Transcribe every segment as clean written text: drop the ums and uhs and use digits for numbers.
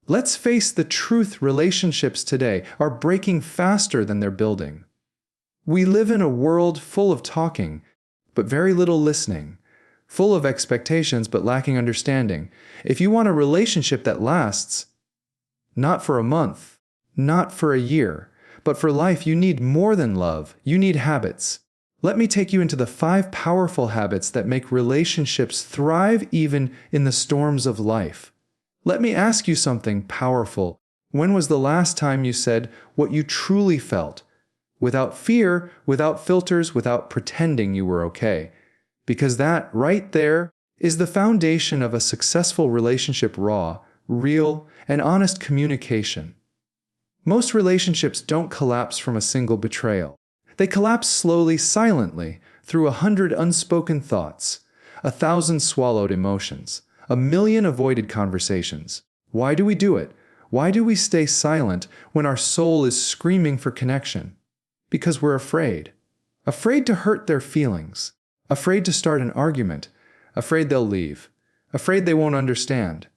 Let's face the truth, relationships today are breaking faster than they're building. We live in a world full of talking, but very little listening, full of expectations but lacking understanding. If you want a relationship that lasts, not for a month, not for a year, but for life, you need more than love. You need habits. Let me take you into the 5 powerful habits that make relationships thrive even in the storms of life. Let me ask you something powerful. When was the last time you said what you truly felt? Without fear, without filters, without pretending you were okay. Because that, right there, is the foundation of a successful relationship: raw, real, and honest communication. Most relationships don't collapse from a single betrayal. They collapse slowly, silently, through 100 unspoken thoughts, 1,000 swallowed emotions, 1,000,000 avoided conversations. Why do we do it? Why do we stay silent when our soul is screaming for connection? Because we're afraid. Afraid to hurt their feelings. Afraid to start an argument. Afraid they'll leave. Afraid they won't understand.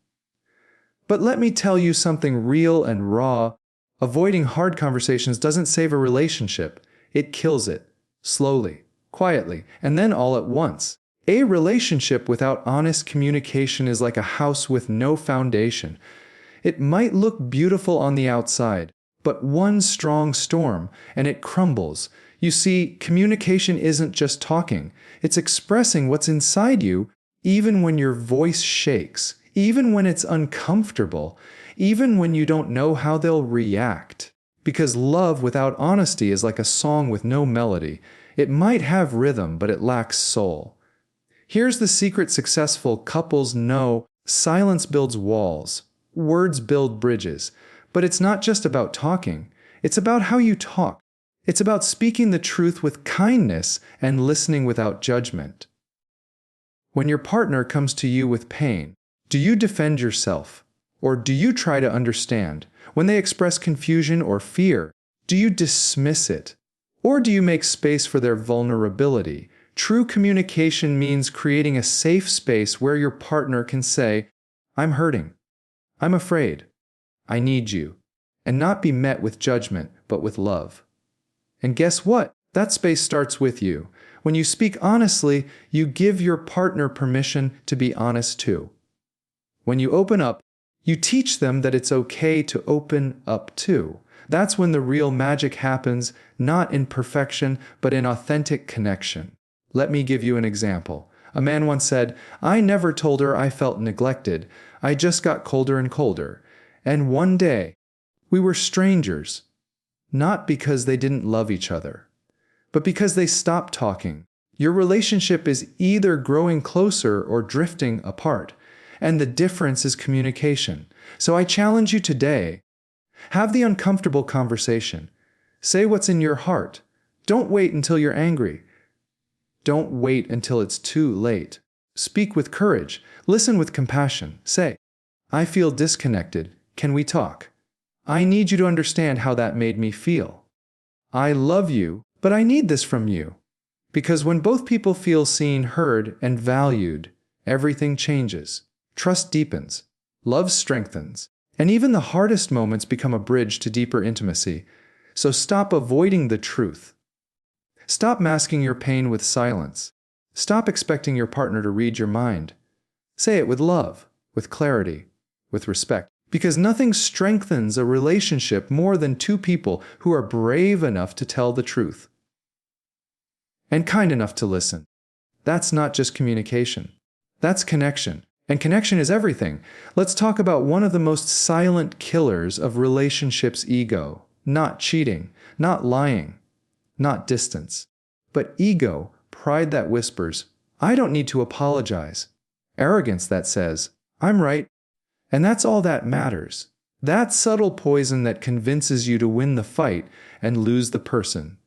But let me tell you something real and raw. Avoiding hard conversations doesn't save a relationship. It kills it. Slowly, quietly, and then all at once. A relationship without honest communication is like a house with no foundation. It might look beautiful on the outside, but one strong storm, and it crumbles. You see, communication isn't just talking. It's expressing what's inside you, even when your voice shakes, even when it's uncomfortable, even when you don't know how they'll react. Because love without honesty is like a song with no melody. It might have rhythm, but it lacks soul. Here's the secret successful couples know: silence builds walls, words build bridges. But it's not just about talking. It's about how you talk. It's about speaking the truth with kindness and listening without judgment. When your partner comes to you with pain, do you defend yourself? Or do you try to understand? When they express confusion or fear, do you dismiss it? Or do you make space for their vulnerability? True communication means creating a safe space where your partner can say, "I'm hurting. I'm afraid. I need you," and not be met with judgment, but with love. And guess what? That space starts with you. When you speak honestly, you give your partner permission to be honest too. When you open up, you teach them that it's okay to open up too. That's when the real magic happens, not in perfection, but in authentic connection. Let me give you an example. A man once said, "I never told her I felt neglected. I just got colder and colder. And one day, we were strangers." Not because they didn't love each other, but because they stopped talking. Your relationship is either growing closer or drifting apart, and the difference is communication. So I challenge you today: have the uncomfortable conversation. Say what's in your heart. Don't wait until you're angry. Don't wait until it's too late. Speak with courage. Listen with compassion. Say, "I feel disconnected. Can we talk? I need you to understand how that made me feel. I love you, but I need this from you." Because when both people feel seen, heard, and valued, everything changes. Trust deepens. Love strengthens. And even the hardest moments become a bridge to deeper intimacy. So stop avoiding the truth. Stop masking your pain with silence. Stop expecting your partner to read your mind. Say it with love, with clarity, with respect. Because nothing strengthens a relationship more than two people who are brave enough to tell the truth and kind enough to listen. That's not just communication. That's connection. And connection is everything. Let's talk about one of the most silent killers of relationships: ego. Not cheating, not lying, not distance, but ego, pride that whispers, "I don't need to apologize." Arrogance that says, "I'm right." And that's all that matters. That subtle poison that convinces you to win the fight and lose the person.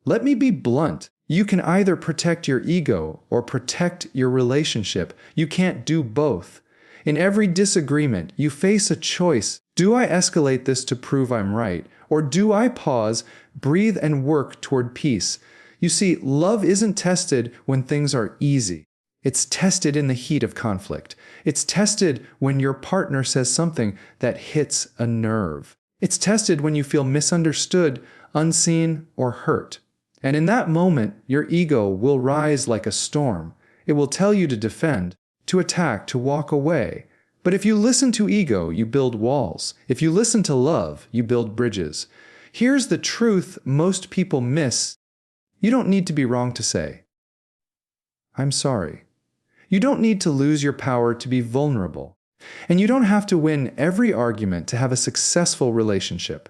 Let me be blunt. You can either protect your ego or protect your relationship. You can't do both. In every disagreement, you face a choice. Do I escalate this to prove I'm right? Or do I pause, breathe, and work toward peace? You see, love isn't tested when things are easy. It's tested in the heat of conflict. It's tested when your partner says something that hits a nerve. It's tested when you feel misunderstood, unseen, or hurt. And in that moment, your ego will rise like a storm. It will tell you to defend, to attack, to walk away. But if you listen to ego, you build walls. If you listen to love, you build bridges. Here's the truth most people miss. You don't need to be wrong to say, "I'm sorry." You don't need to lose your power to be vulnerable. And you don't have to win every argument to have a successful relationship.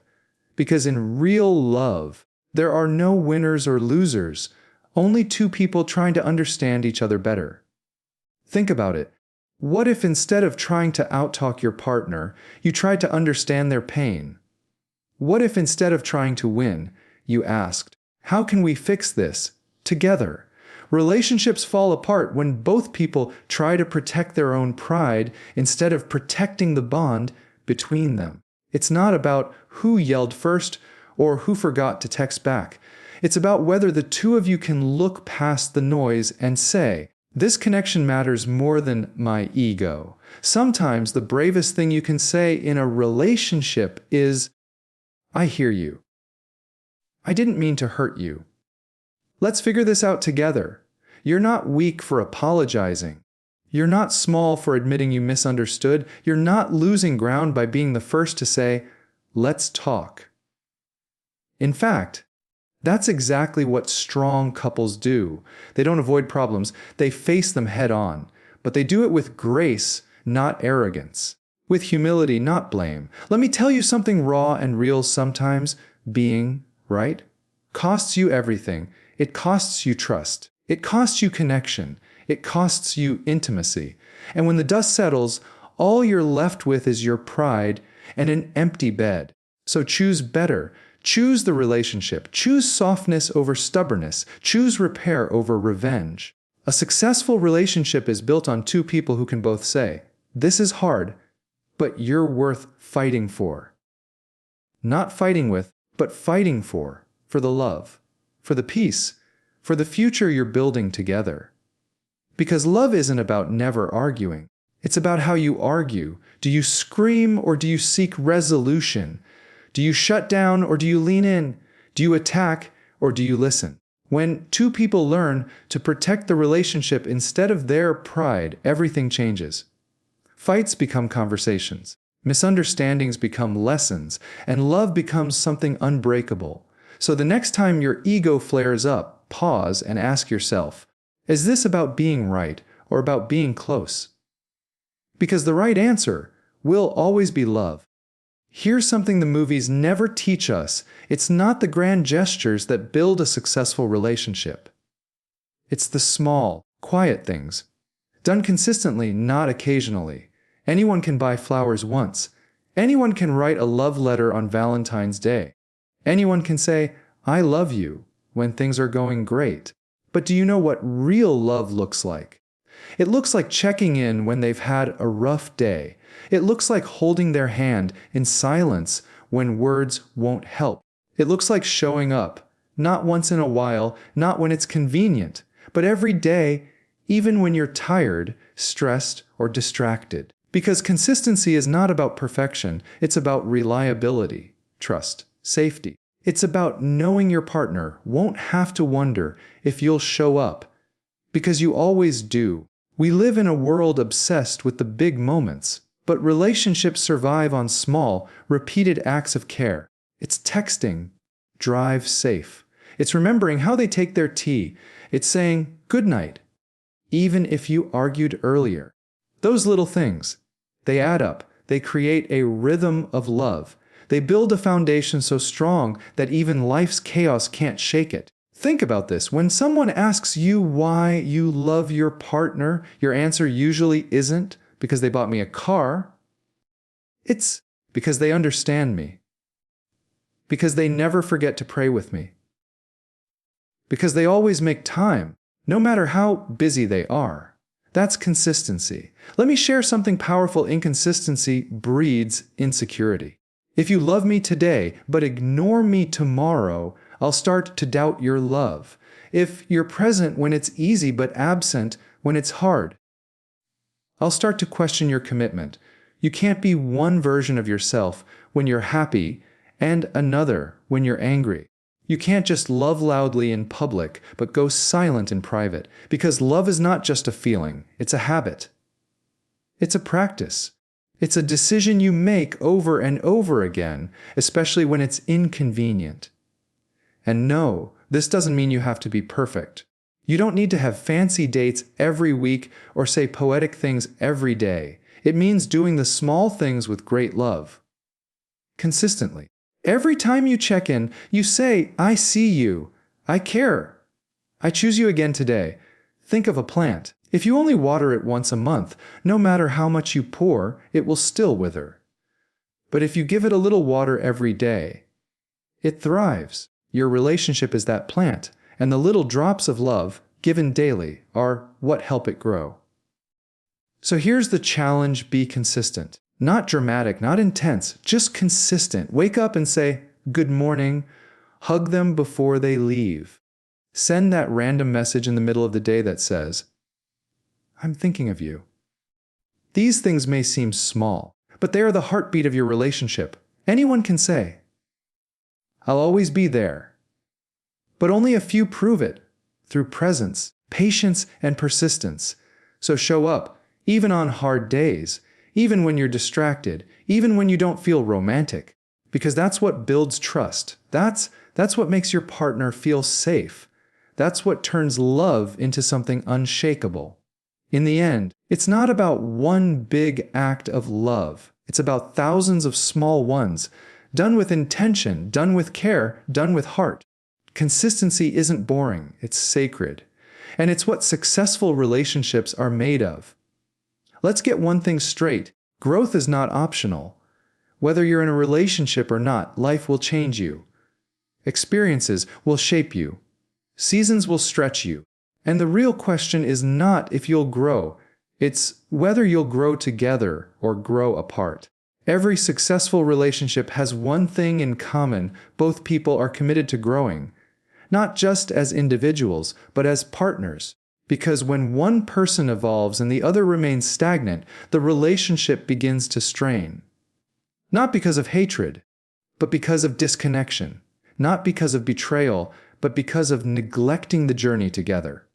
Because in real love, there are no winners or losers, only two people trying to understand each other better. Think about it. What if instead of trying to outtalk your partner, you tried to understand their pain? What if instead of trying to win, you asked, "How can we fix this together?" Relationships fall apart when both people try to protect their own pride instead of protecting the bond between them. It's not about who yelled first or who forgot to text back. It's about whether the two of you can look past the noise and say, "This connection matters more than my ego." Sometimes the bravest thing you can say in a relationship is, "I hear you. I didn't mean to hurt you. Let's figure this out together." You're not weak for apologizing. You're not small for admitting you misunderstood. You're not losing ground by being the first to say, "Let's talk." In fact, that's exactly what strong couples do. They don't avoid problems, they face them head on. But they do it with grace, not arrogance. With humility, not blame. Let me tell you something raw and real sometimes. Being right costs you everything. It costs you trust. It costs you connection. It costs you intimacy. And when the dust settles, all you're left with is your pride and an empty bed. So choose better. Choose the relationship. Choose softness over stubbornness. Choose repair over revenge. A successful relationship is built on two people who can both say, "This is hard, but you're worth fighting for." Not fighting with, but fighting for the love, for the peace, for the future you're building together. Because love isn't about never arguing. It's about how you argue. Do you scream or do you seek resolution? Do you shut down or do you lean in? Do you attack or do you listen? When two people learn to protect the relationship instead of their pride, everything changes. Fights become conversations. Misunderstandings become lessons. And love becomes something unbreakable. So the next time your ego flares up, pause and ask yourself, is this about being right or about being close? Because the right answer will always be love. Here's something the movies never teach us. It's not the grand gestures that build a successful relationship. It's the small, quiet things. Done consistently, not occasionally. Anyone can buy flowers once. Anyone can write a love letter on Valentine's Day. Anyone can say, "I love you," when things are going great. But do you know what real love looks like? It looks like checking in when they've had a rough day. It looks like holding their hand in silence when words won't help. It looks like showing up, not once in a while, not when it's convenient, but every day, even when you're tired, stressed, or distracted. Because consistency is not about perfection, it's about reliability, trust, safety. It's about knowing your partner won't have to wonder if you'll show up, because you always do. We live in a world obsessed with the big moments, but relationships survive on small, repeated acts of care. It's texting, "Drive safe." It's remembering how they take their tea. It's saying, "Good night," even if you argued earlier. Those little things, they add up. They create a rhythm of love. They build a foundation so strong that even life's chaos can't shake it. Think about this. When someone asks you why you love your partner, your answer usually isn't because they bought me a car. It's because they understand me. Because they never forget to pray with me. Because they always make time, no matter how busy they are. That's consistency. Let me share something powerful. Inconsistency breeds insecurity. If you love me today, but ignore me tomorrow, I'll start to doubt your love. If you're present when it's easy but absent when it's hard, I'll start to question your commitment. You can't be one version of yourself when you're happy and another when you're angry. You can't just love loudly in public but go silent in private, because love is not just a feeling, it's a habit. It's a practice. It's a decision you make over and over again, especially when it's inconvenient. And no, this doesn't mean you have to be perfect. You don't need to have fancy dates every week or say poetic things every day. It means doing the small things with great love. Consistently. Every time you check in, you say, I see you. I care. I choose you again today. Think of a plant. If you only water it once a month, no matter how much you pour, it will still wither. But if you give it a little water every day, it thrives. Your relationship is that plant, and the little drops of love, given daily, are what help it grow. So here's the challenge: be consistent. Not dramatic, not intense, just consistent. Wake up and say, good morning. Hug them before they leave. Send that random message in the middle of the day that says, I'm thinking of you. These things may seem small, but they are the heartbeat of your relationship. Anyone can say, I'll always be there. But only a few prove it through presence, patience, and persistence. So show up, even on hard days, even when you're distracted, even when you don't feel romantic, because that's what builds trust. That's what makes your partner feel safe. That's what turns love into something unshakable. In the end, it's not about one big act of love. It's about thousands of small ones, done with intention, done with care, done with heart. Consistency isn't boring, it's sacred. And it's what successful relationships are made of. Let's get one thing straight. Growth is not optional. Whether you're in a relationship or not, life will change you. Experiences will shape you. Seasons will stretch you. And the real question is not if you'll grow. It's whether you'll grow together or grow apart. Every successful relationship has one thing in common: both people are committed to growing. Not just as individuals, but as partners. Because when one person evolves and the other remains stagnant, the relationship begins to strain. Not because of hatred, but because of disconnection. Not because of betrayal, but because of neglecting the journey together.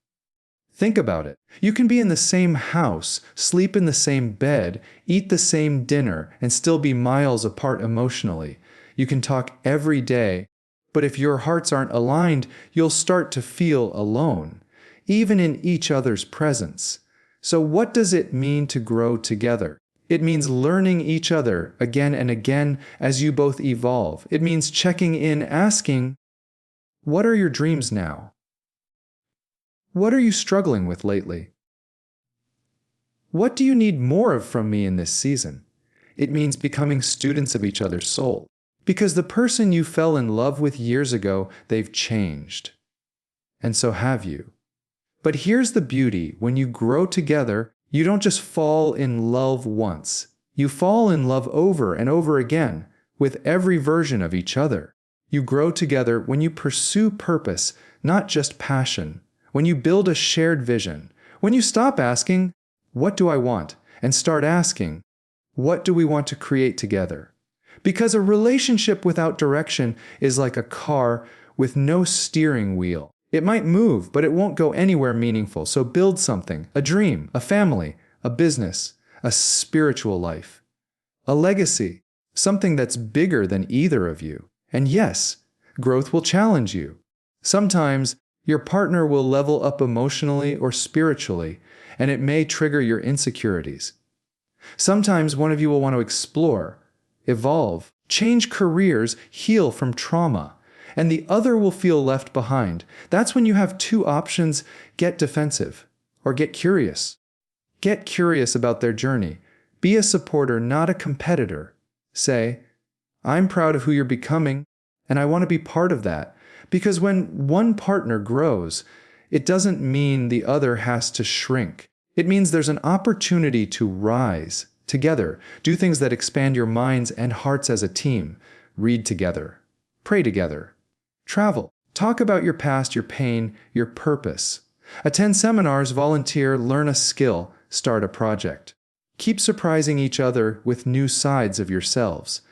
Think about it. You can be in the same house, sleep in the same bed, eat the same dinner, and still be miles apart emotionally. You can talk every day, but if your hearts aren't aligned, you'll start to feel alone, even in each other's presence. So what does it mean to grow together? It means learning each other again and again as you both evolve. It means checking in, asking, what are your dreams now? What are you struggling with lately? What do you need more of from me in this season? It means becoming students of each other's soul. Because the person you fell in love with years ago, they've changed. And so have you. But here's the beauty: when you grow together, you don't just fall in love once. You fall in love over and over again, with every version of each other. You grow together when you pursue purpose, not just passion. When you build a shared vision. When you stop asking, what do I want? And start asking, what do we want to create together? Because a relationship without direction is like a car with no steering wheel. It might move, but it won't go anywhere meaningful. So build something: a dream, a family, a business, a spiritual life, a legacy, something that's bigger than either of you. And yes, growth will challenge you. Sometimes your partner will level up emotionally or spiritually, and it may trigger your insecurities. Sometimes one of you will want to explore, evolve, change careers, heal from trauma, and the other will feel left behind. That's when you have two options: get defensive or get curious. Get curious about their journey. Be a supporter, not a competitor. Say, I'm proud of who you're becoming, and I want to be part of that. Because when one partner grows, it doesn't mean the other has to shrink. It means there's an opportunity to rise together, do things that expand your minds and hearts as a team, read together, pray together, travel, talk about your past, your pain, your purpose. Attend seminars, volunteer, learn a skill, start a project. Keep surprising each other with new sides of yourselves.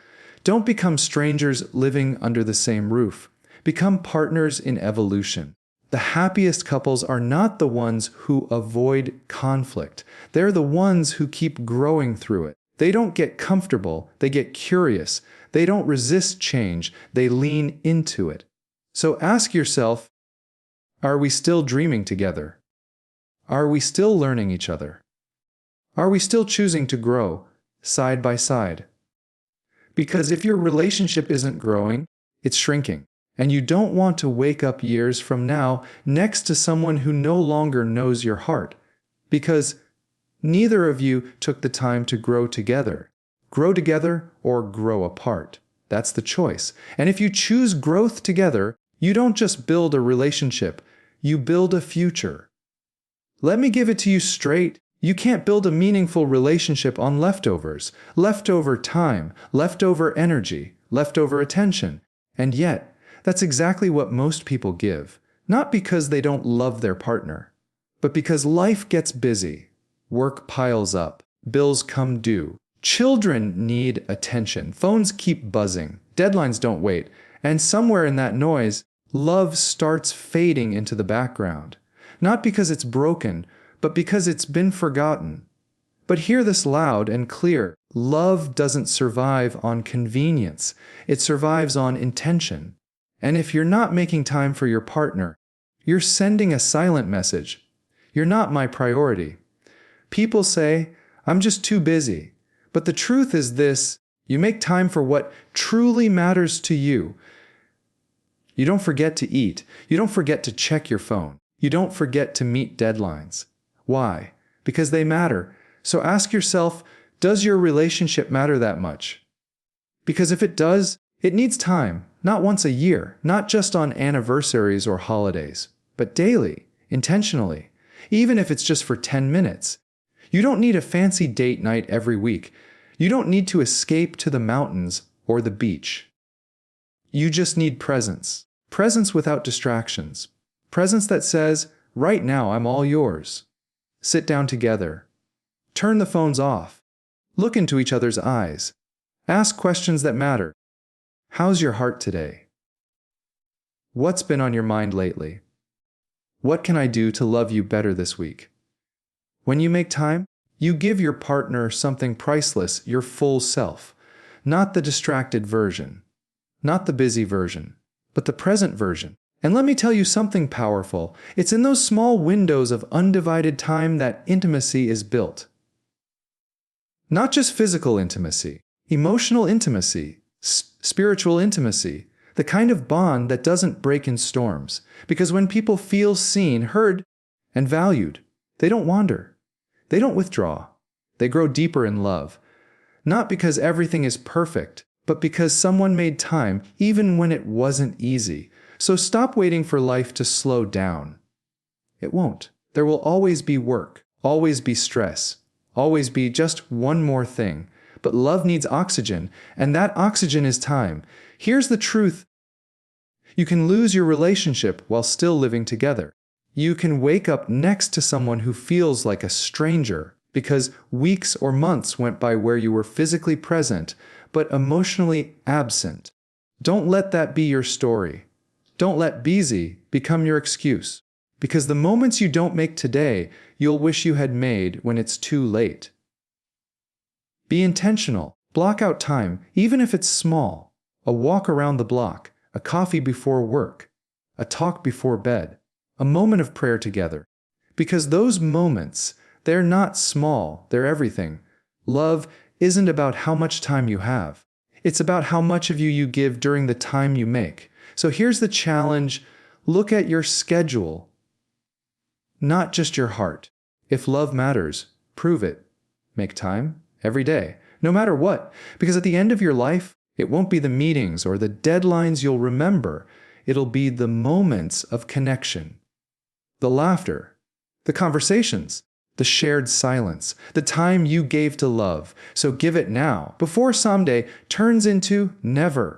Don't become strangers living under the same roof. Become partners in evolution. The happiest couples are not the ones who avoid conflict. They're the ones who keep growing through it. They don't get comfortable, they get curious. They don't resist change, they lean into it. So ask yourself, are we still dreaming together? Are we still learning each other? Are we still choosing to grow side by side? Because if your relationship isn't growing, it's shrinking. And you don't want to wake up years from now next to someone who no longer knows your heart. Because neither of you took the time to grow together. Grow together or grow apart. That's the choice. And if you choose growth together, you don't just build a relationship, you build a future. Let me give it to you straight. You can't build a meaningful relationship on leftovers, leftover time, leftover energy, leftover attention. And yet, that's exactly what most people give. Not because they don't love their partner, but because life gets busy. Work piles up, bills come due, children need attention, phones keep buzzing, deadlines don't wait, and somewhere in that noise, love starts fading into the background. Not because it's broken, but because it's been forgotten. But hear this loud and clear. Love doesn't survive on convenience. It survives on intention. And if you're not making time for your partner, you're sending a silent message. You're not my priority. People say, I'm just too busy. But the truth is this, you make time for what truly matters to you. You don't forget to eat. You don't forget to check your phone. You don't forget to meet deadlines. Why? Because they matter. So ask yourself, does your relationship matter that much? Because if it does, it needs time, not once a year, not just on anniversaries or holidays, but daily, intentionally, even if it's just for 10 minutes. You don't need a fancy date night every week. You don't need to escape to the mountains or the beach. You just need presence. Presence without distractions. Presence that says, right now I'm all yours. Sit down together. Turn the phones off. Look into each other's eyes. Ask questions that matter. How's your heart today? What's been on your mind lately? What can I do to love you better this week? When you make time, you give your partner something priceless, your full self. Not the distracted version. Not the busy version, but the present version. And let me tell you something powerful. It's in those small windows of undivided time that intimacy is built. Not just physical intimacy, emotional intimacy, spiritual intimacy, the kind of bond that doesn't break in storms. Because when people feel seen, heard, and valued, they don't wander. They don't withdraw. They grow deeper in love. Not because everything is perfect, but because someone made time even when it wasn't easy. So stop waiting for life to slow down. It won't. There will always be work, always be stress, always be just one more thing. But love needs oxygen, and that oxygen is time. Here's the truth. You can lose your relationship while still living together. You can wake up next to someone who feels like a stranger because weeks or months went by where you were physically present, but emotionally absent. Don't let that be your story. Don't let busy become your excuse. Because the moments you don't make today, you'll wish you had made when it's too late. Be intentional. Block out time, even if it's small. A walk around the block, a coffee before work, a talk before bed, a moment of prayer together. Because those moments, they're not small, they're everything. Love isn't about how much time you have. It's about how much of you give during the time you make. So here's the challenge. Look at your schedule, not just your heart. If love matters, prove it. Make time every day, no matter what. Because at the end of your life, it won't be the meetings or the deadlines you'll remember. It'll be the moments of connection, the laughter, the conversations, the shared silence, the time you gave to love. So give it now, before someday turns into never.